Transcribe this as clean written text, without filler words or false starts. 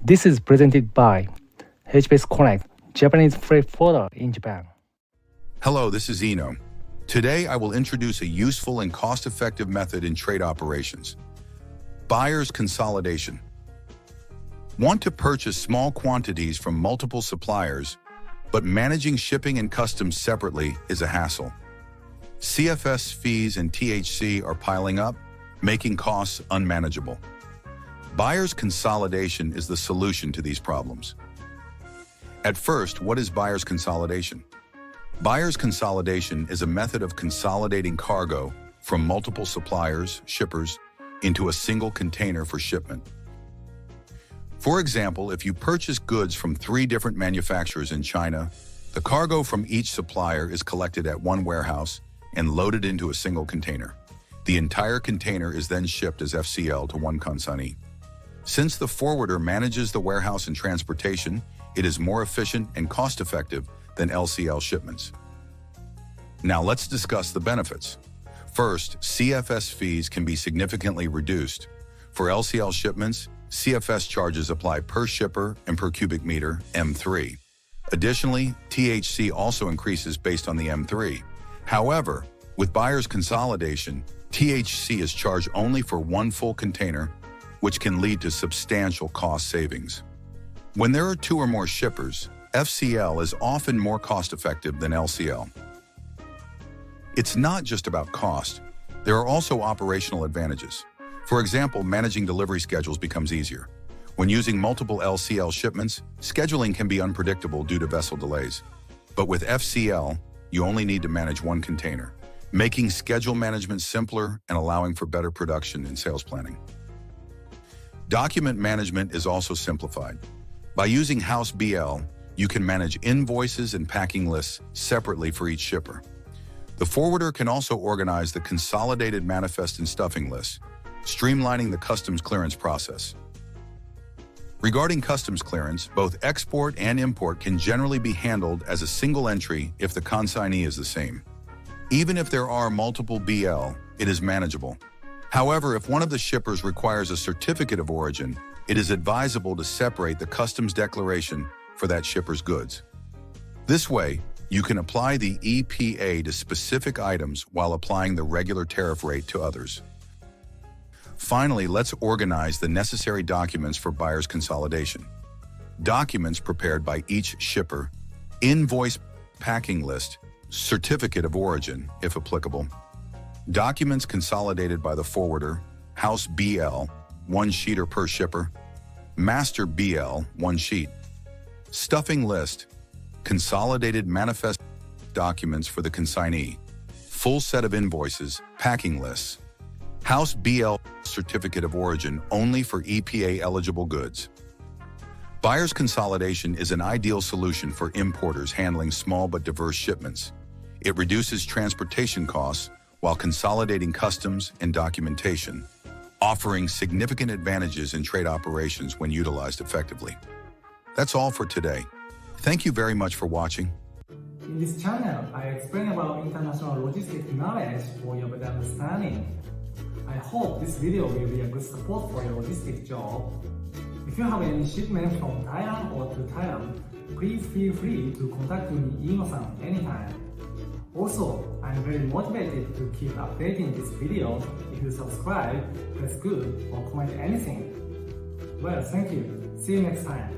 This is presented by HBase Connect, Japanese freight forwarder in Japan. Hello, this is Iino. Today I will introduce a useful and cost-effective method in trade operations. Buyer's consolidation. Want to purchase small quantities from multiple suppliers, but managing shipping and customs separately is a hassle. CFS fees and THC are piling up, making costs unmanageable. Buyer's consolidation is the solution to these problems. At first, what is buyer's consolidation? Buyer's consolidation is a method of consolidating cargo from multiple suppliers, shippers, into a single container for shipment. For example, if you purchase goods from 3 different manufacturers in China, the cargo from each supplier is collected at one warehouse and loaded into a single container. The entire container is then shipped as FCL to one consignee. Since the forwarder manages the warehouse and transportation, it is more efficient and cost-effective than LCL shipments. Now let's discuss the benefits. First, CFS fees can be significantly reduced. For LCL shipments, CFS charges apply per shipper and per cubic meter, M3. Additionally, THC also increases based on the M3. However, with buyer's consolidation, THC is charged only for one full container, which can lead to substantial cost savings. When there are 2 or more shippers, FCL is often more cost-effective than LCL. It's not just about cost. There are also operational advantages. For example, managing delivery schedules becomes easier. When using multiple LCL shipments, scheduling can be unpredictable due to vessel delays. But with FCL, you only need to manage one container, making schedule management simpler and allowing for better production and sales planning. Document management is also simplified. By using House BL, you can manage invoices and packing lists separately for each shipper. The forwarder can also organize the consolidated manifest and stuffing lists, streamlining the customs clearance process. Regarding customs clearance, both export and import can generally be handled as a single entry if the consignee is the same. Even if there are multiple BL, it is manageable. However, if one of the shippers requires a certificate of origin, it is advisable to separate the customs declaration for that shipper's goods. This way, you can apply the EPA to specific items while applying the regular tariff rate to others. Finally, let's organize the necessary documents for buyer's consolidation. Documents prepared by each shipper, invoice, packing list, certificate of origin, if applicable. Documents consolidated by the forwarder, House BL, 1 sheet or per shipper. Master BL, 1 sheet. Stuffing list, consolidated manifest documents for the consignee. Full set of invoices, packing lists. House BL, certificate of origin only for EPA-eligible goods. Buyer's consolidation is an ideal solution for importers handling small but diverse shipments. It reduces transportation costs while consolidating customs and documentation, offering significant advantages in trade operations when utilized effectively. That's all for today. Thank you very much for watching. In this channel, I explain about international logistics knowledge for your better understanding. I hope this video will be a good support for your logistics job. If you have any shipment from Thailand or to Thailand, please feel free to contact me, Iino-san, anytime. Also, I'm very motivated to keep updating this video. If you subscribe, press good, or comment anything. Well, thank you. See you next time.